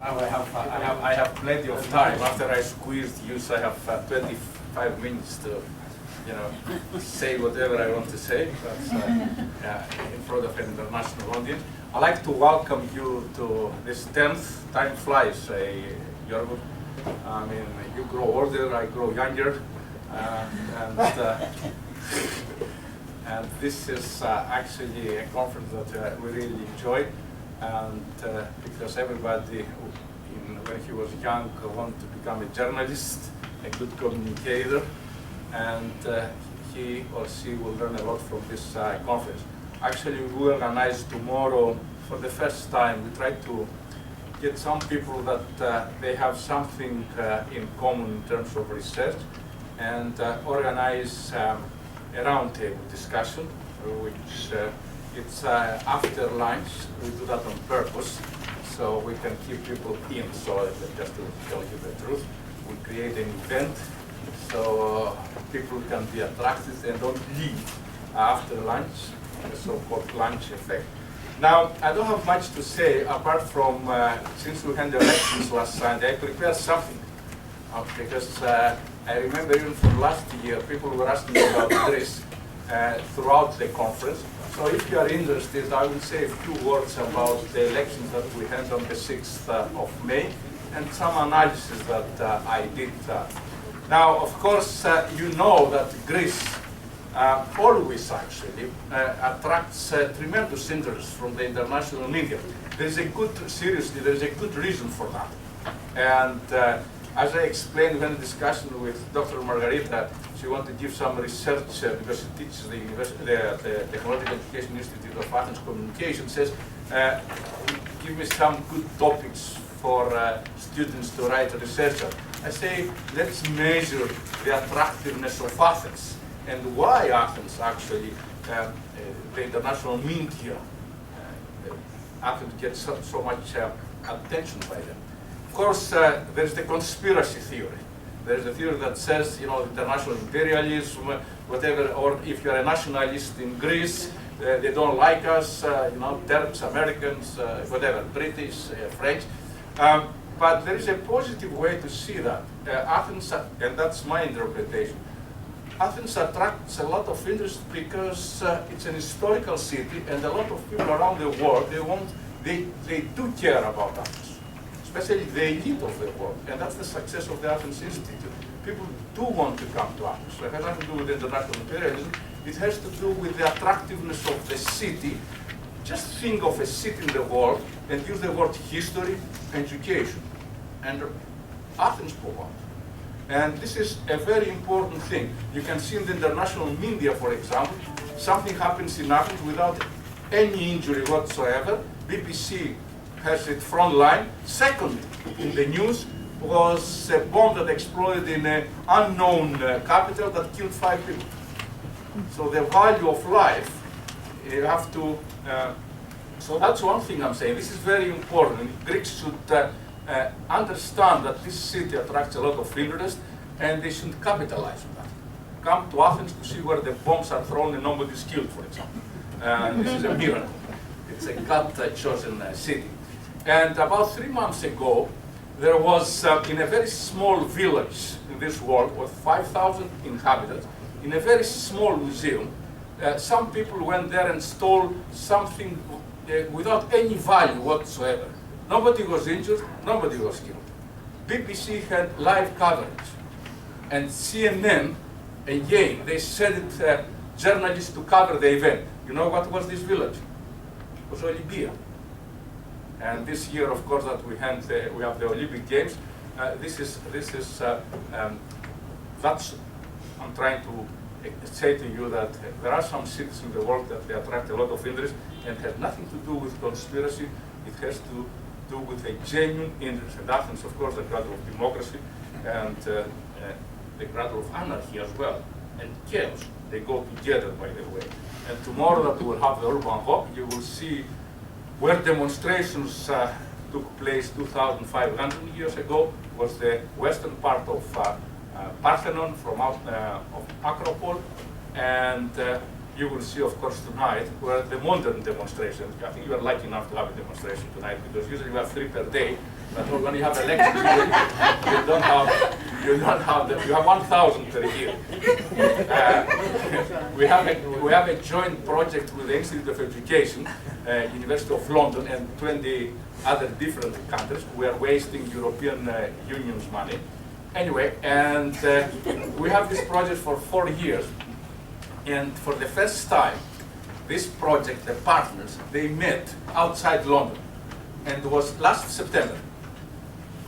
Now I have plenty of time. After I squeezed you, I have 25 minutes to, say whatever I want to say. That's in front of an international audience. I'd like to welcome you to this 10th. Time flies, Jorgo. I mean, you grow older, I grow younger, and this is actually a conference that we really enjoy. And because everybody, when he was young, wanted to become a journalist, a good communicator, and he or she will learn a lot from this conference. Actually, we organize tomorrow, for the first time, we try to get some people that they have something in common in terms of research, and organize a roundtable discussion, which it's after lunch. We do that on purpose, so we can keep people in. So just to tell you the truth, we create an event so people can be attracted and don't leave after lunch, the so-called lunch effect. Now, I don't have much to say apart from, since we had the elections last Sunday, I prepared something. Because I remember even from last year, people were asking about Greece throughout the conference. So if you are interested, I will say a few words about the elections that we had on the 6th of May and some analysis that I did. Now, of course, you know that Greece always actually attracts tremendous interest from the international media. There's a good reason for that. And as I explained when the discussion with Dr. Margarita, she wanted to give some research because she teaches the Technological Education Institute of Athens Communication, says, give me some good topics for students to write research on. I say, let's measure the attractiveness of Athens and why Athens actually, the international media, Athens gets so much attention by them. Of course, there's the conspiracy theory. There's a theory that says, international imperialism, whatever, or if you're a nationalist in Greece, they don't like us, Turks, Americans, whatever, British, French. But there is a positive way to see that. Athens, and that's my interpretation, Athens attracts a lot of interest because it's an historical city, and a lot of people around the world, they do care about Athens. Especially the elite of the world, and that's the success of the Athens Institute. People do want to come to Athens. So it has nothing to do with international imperialism. It has to do with the attractiveness of the city. Just think of a city in the world and use the word history, education, and Athens provides. And this is a very important thing. You can see in the international media, for example, something happens in Athens without any injury whatsoever. BBC has it front line. Second in the news was a bomb that exploded in an unknown capital that killed 5 people. So the value of life, you have to, so that's one thing I'm saying. This is very important. Greeks should understand that this city attracts a lot of interest and they should capitalize on that. Come to Athens to see where the bombs are thrown and nobody's killed, for example. This is a miracle. It's a God-chosen city. And about 3 months ago, there was, in a very small village in this world with 5,000 inhabitants, in a very small museum, some people went there and stole something without any value whatsoever. Nobody was injured, nobody was killed. BBC had live coverage. And CNN, again, they sent journalists to cover the event. You know what was this village? It was Olympia. And this year, of course, that we have the Olympic Games. That's, I'm trying to say to you that there are some cities in the world that they attract a lot of interest and has nothing to do with conspiracy. It has to do with a genuine interest. And Athens, of course, the cradle of democracy and the cradle of anarchy as well, and chaos. They go together, by the way. And tomorrow that we will have the Urban Hop, you will see where demonstrations took place 2,500 years ago was the western part of Parthenon from of Acropole, and you will see, of course, tonight where the modern demonstrations. I think you are lucky enough to have a demonstration tonight because usually we have 3 per day. But when you have elections, you have 1,000 per year. We have a joint project with the Institute of Education, University of London, and 20 other different countries. We are wasting European Union's money. Anyway, and we have this project for 4 years. And for the first time, this project, the partners, they met outside London. And it was last September.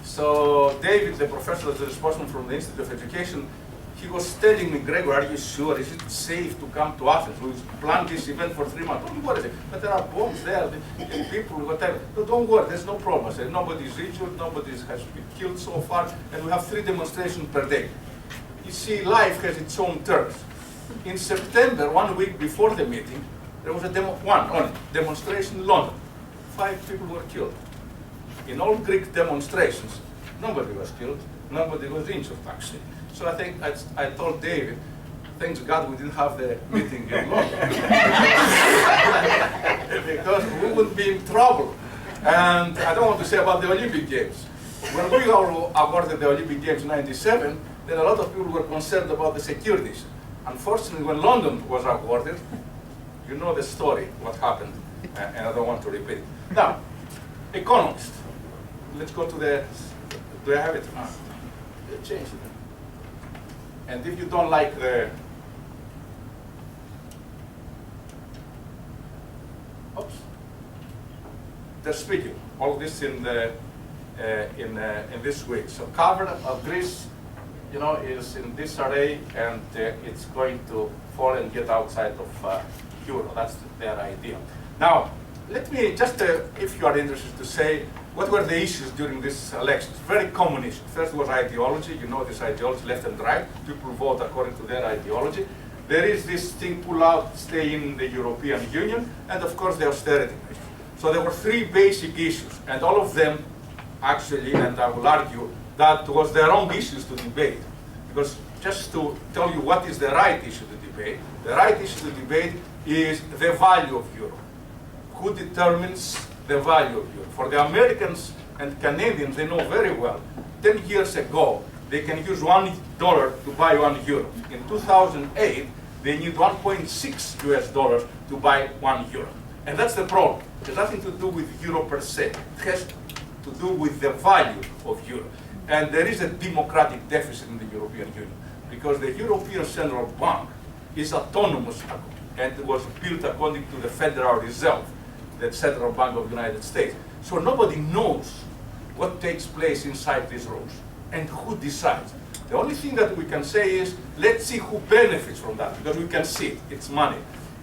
So David, the professor that's responsible from the Institute of Education, he was telling me, Gregor, are you sure? Is it safe to come to Athens? We planned this event for 3 months. Don't worry, but there are bombs there, people, whatever. No, don't worry, there's no problem. I said, nobody's injured, nobody has been killed so far, and we have 3 demonstrations per day. You see, life has its own terms. In September, 1 week before the meeting, there was a demonstration in London. 5 people were killed. In all Greek demonstrations, nobody was killed, nobody was injured, actually. So I think I told David, thanks God we didn't have the meeting in London. Because we would be in trouble. And I don't want to say about the Olympic Games. When we all awarded the Olympic Games in '97, then a lot of people were concerned about the security issue. Unfortunately, when London was awarded, you know the story, what happened, and I don't want to repeat it. Now, economist. Let's go to the, do I have it? Change it. And if you don't like the, oops, they're speaking. All this in the, in this week. So cover of Greece, you know, is in this array, and it's going to fall and get outside of Euro. That's their idea. Now, let me just, if you are interested, to say what were the issues during this election. Very common issues. First was ideology. You know this ideology, left and right. People vote according to their ideology. There is this thing, pull out, stay in the European Union, and of course the austerity measures. So there were 3 basic issues, and all of them actually, and I will argue, that was the wrong issues to debate. Because just to tell you what is the right issue to debate, the right issue to debate is the value of euro. Who determines the value of euro? For the Americans and Canadians, they know very well, 10 years ago, they can use $1 to buy 1 euro. In 2008, they need 1.6 US dollars to buy 1 euro. And that's the problem. It has nothing to do with euro per se. It has to do with the value of euro. And there is a democratic deficit in the European Union because the European Central Bank is autonomous and it was built according to the Federal Reserve, the Central Bank of the United States. So nobody knows what takes place inside these rooms and who decides. The only thing that we can say is, let's see who benefits from that, because we can see it, it's money.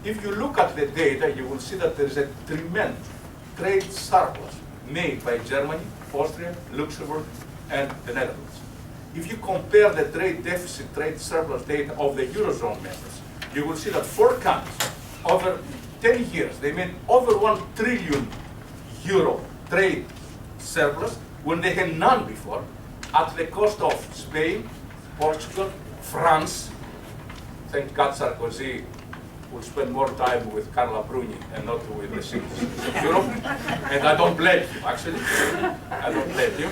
If you look at the data, you will see that there is a tremendous trade surplus made by Germany, Austria, Luxembourg, and the Netherlands. If you compare the trade deficit, trade surplus data of the Eurozone members, you will see that 4 countries, over 10 years, they made over 1 trillion euro trade surplus when they had none before, at the cost of Spain, Portugal, France. Thank God Sarkozy will spend more time with Carla Bruni and not with the citizens of Europe. And I don't blame him, actually. I don't blame him.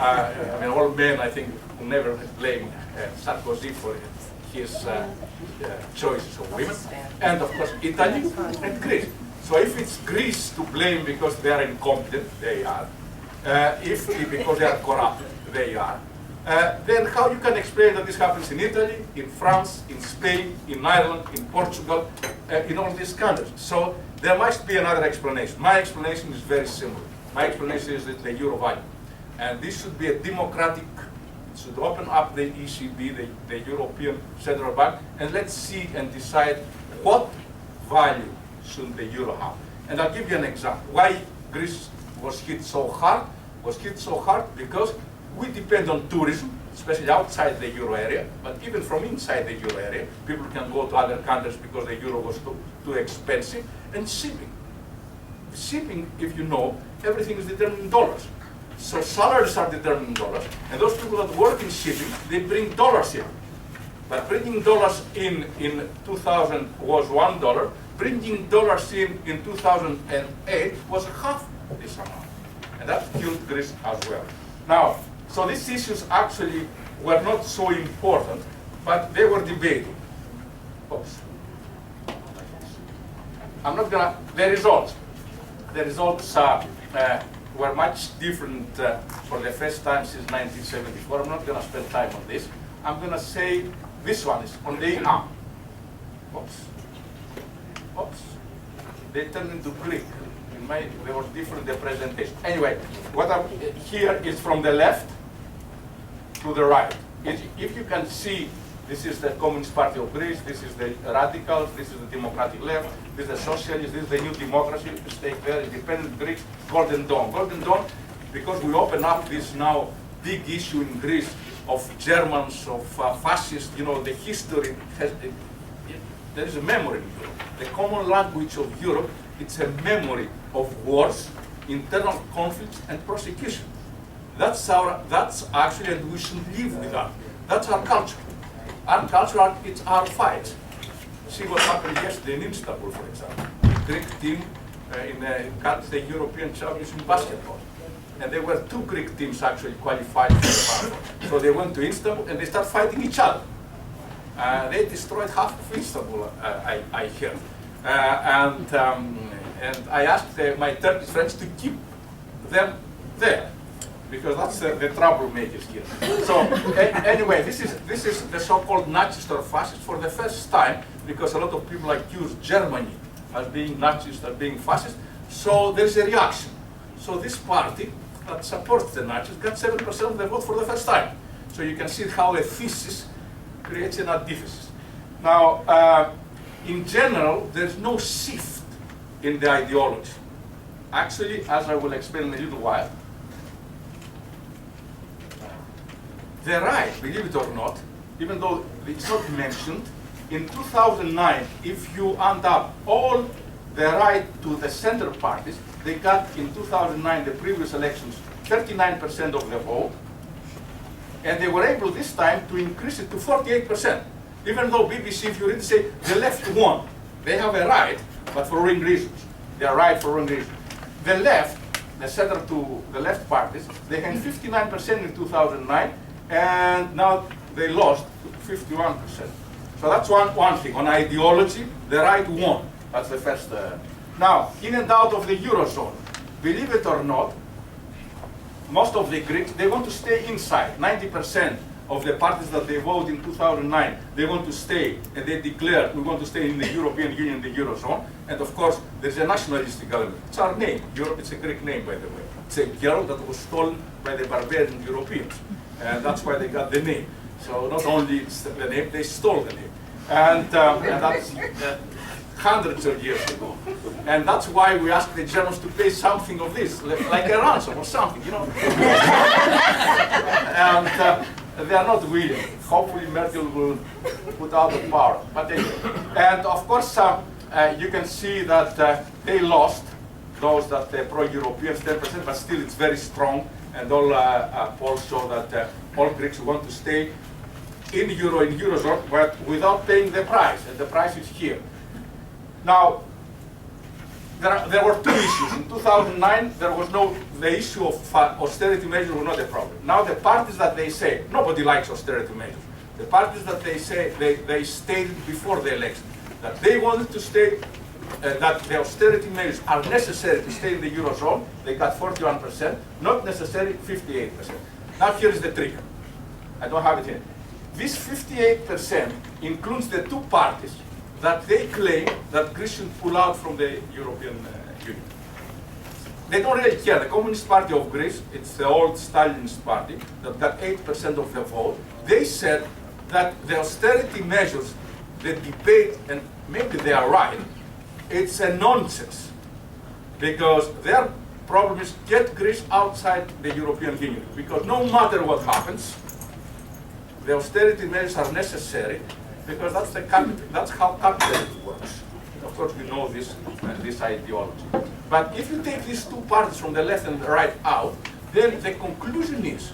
I mean, all men, I think, will never blame Sarkozy for his choices of women. And, of course, Italy and Greece. So if it's Greece to blame because they are incompetent, they are. Because they are corrupt, they are. Then how you can explain that this happens in Italy, in France, in Spain, in Ireland, in Portugal, in all these countries? So there must be another explanation. My explanation is very simple. My explanation is that the euro value. And this should be a democratic, it should open up the ECB, the European Central Bank, and let's see and decide what value should the euro have. And I'll give you an example. Why Greece was hit so hard? Was hit so hard because we depend on tourism, especially outside the euro area, but even from inside the euro area, people can go to other countries because the euro was too expensive, and shipping. Shipping, if you know, everything is determined in dollars. So salaries are determined in dollars, and those people that work in shipping, they bring dollars in. But bringing dollars in 2000 was $1, bringing dollars in 2008 was half this amount. And that killed Greece as well. Now, so these issues actually were not so important, but they were debated. Oops. I'm not gonna, the results were much different for the first time since 1974. I'm not gonna spend time on this. I'm gonna say this one is on the oops. Oops. They turned into Greek. They were different representations. Anyway, what I'm here is from the left to the right. If you can see, this is the Communist Party of Greece, this is the radicals, this is the democratic left, this is the socialists, this is the new democracy, stake there, independent Greeks, Golden Dawn. Golden Dawn, because we open up this now big issue in Greece of Germans, of fascists, you know, the history, there is a memory in Europe. The common language of Europe, it's a memory of wars, internal conflicts, and persecution. That's actually, and we should live with that. That's our culture. Our culture, it's our fights. See what happened yesterday in Istanbul, for example. The Greek team got the European champions in basketball. And there were two Greek teams actually qualified for the marathon. So they went to Istanbul and they started fighting each other. They destroyed half of Istanbul, I heard. And I asked my Turkish friends to keep them there, because that's the troublemakers here. So anyway, this is the so-called Nazist or fascist for the first time, because a lot of people accuse Germany as being Nazist, as being fascist. So there's a reaction. So this party that supports the Nazis got 7% of the vote for the first time. So you can see how a thesis creates an antithesis. Now, in general, there's no shift in the ideology. Actually, as I will explain in a little while, the right, believe it or not, even though it's not mentioned, in 2009, if you add up all the right to the center parties, they got in 2009, the previous elections, 39% of the vote, and they were able this time to increase it to 48%. Even though BBC, if you read, say the left won. They have a right, but for wrong reasons. They are right for wrong reasons. The left, the center to the left parties, they had 59% in 2009, and now they lost 51%. So that's one thing. On ideology, the right won. That's the first. Now, in and out of the Eurozone, believe it or not, most of the Greeks, they want to stay inside. 90% of the parties that they vote in 2009, they want to stay, and they declare we want to stay in the European Union, the Eurozone. And of course, there's a nationalistic element. It's our name. Europe, it's a Greek name, by the way. It's a girl that was stolen by the barbarian Europeans. And that's why they got the name. So not only the name, they stole the name. And that's hundreds of years ago. And that's why we asked the Germans to pay something of this, like a ransom or something, you know. And they are not willing. Hopefully Merkel will put out the power. But anyway. And of course, you can see that they lost, those that are pro-Europeans, 10%, but still it's very strong. And all polls show that all Greeks want to stay in the Eurozone, but without paying the price. And the price is here. Now, there were two issues. In 2009, there was the issue of austerity measures was not a problem. Now the parties that they say, nobody likes austerity measures. The parties that they say, they stated before the election that they wanted to stay, that the austerity measures are necessary to stay in the Eurozone. They got 41%, not necessary 58%. Now here is the trick. I don't have it here. This 58% includes the two parties that they claim that Greece should pull out from the European Union. They don't really care. The Communist Party of Greece, it's the old Stalinist party that got 8% of the vote. They said that the austerity measures, the debate, and maybe they are right, it's a nonsense. Because their problem is get Greece outside the European Union. Because no matter what happens, the austerity measures are necessary, because that's how capitalism works. Of course, we know this ideology. But if you take these two parties from the left and the right out, then the conclusion is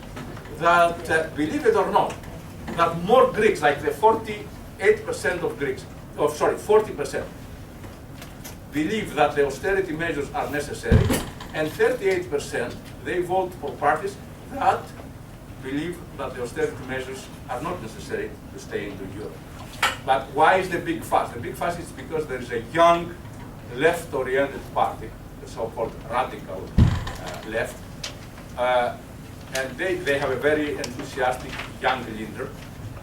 that, believe it or not, that more Greeks, like the 48% of Greeks, 40%, believe that the austerity measures are necessary, and 38% they vote for parties that believe that the austerity measures are not necessary to stay into Europe. But why is the big fuss? The big fuss is because there is a young left-oriented party, the so-called radical left, and they have a very enthusiastic young leader,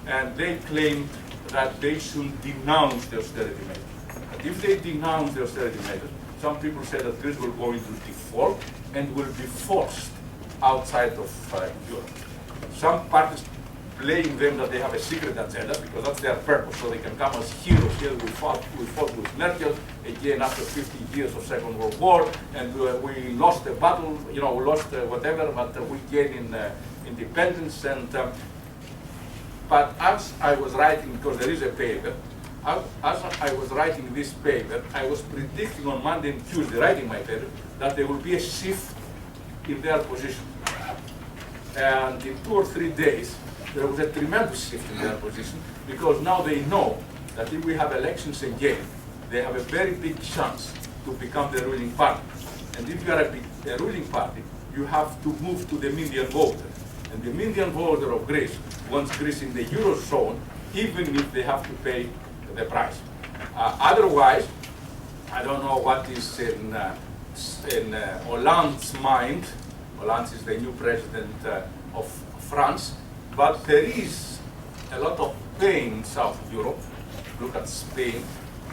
and they claim that they should denounce the austerity measures. But if they denounce the austerity measures, some people say that Greece will go into default and will be forced outside of Europe. Some parties blame them that they have a secret agenda because that's their purpose, so they can come as heroes. Here we fought with Merkel again after 50 years of Second World War, and we lost the battle, we lost whatever, but we gained in independence. And but as I was writing, because there is a paper, as I was writing this paper, I was predicting on Monday and Tuesday, writing my paper, that there will be a shift in their position. And in 2 or 3 days, there was a tremendous shift in their position, because now they know that if we have elections again, they have a very big chance to become the ruling party. And if you are a ruling party, you have to move to the median voter. And the median voter of Greece wants Greece in the Eurozone, even if they have to pay the price. Otherwise, I don't know what is in Hollande's mind. Hollande is the new president of France, but there is a lot of pain in South Europe. Look at Spain,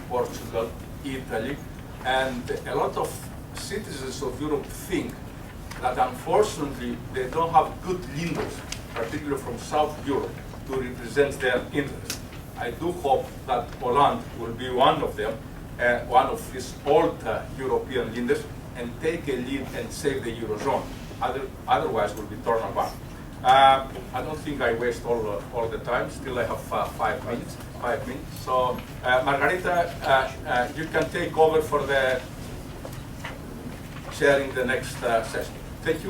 Portugal, Italy, and a lot of citizens of Europe think that unfortunately they don't have good leaders, particularly from South Europe, to represent their interests. I do hope that Hollande will be one of them, one of these old European leaders, and take a lead and save the Eurozone. Otherwise, we'll be torn apart. I don't think I waste all the time. Still, I have 5 minutes. 5 minutes. So, Margarita, you can take over for the sharing the next session. Thank you.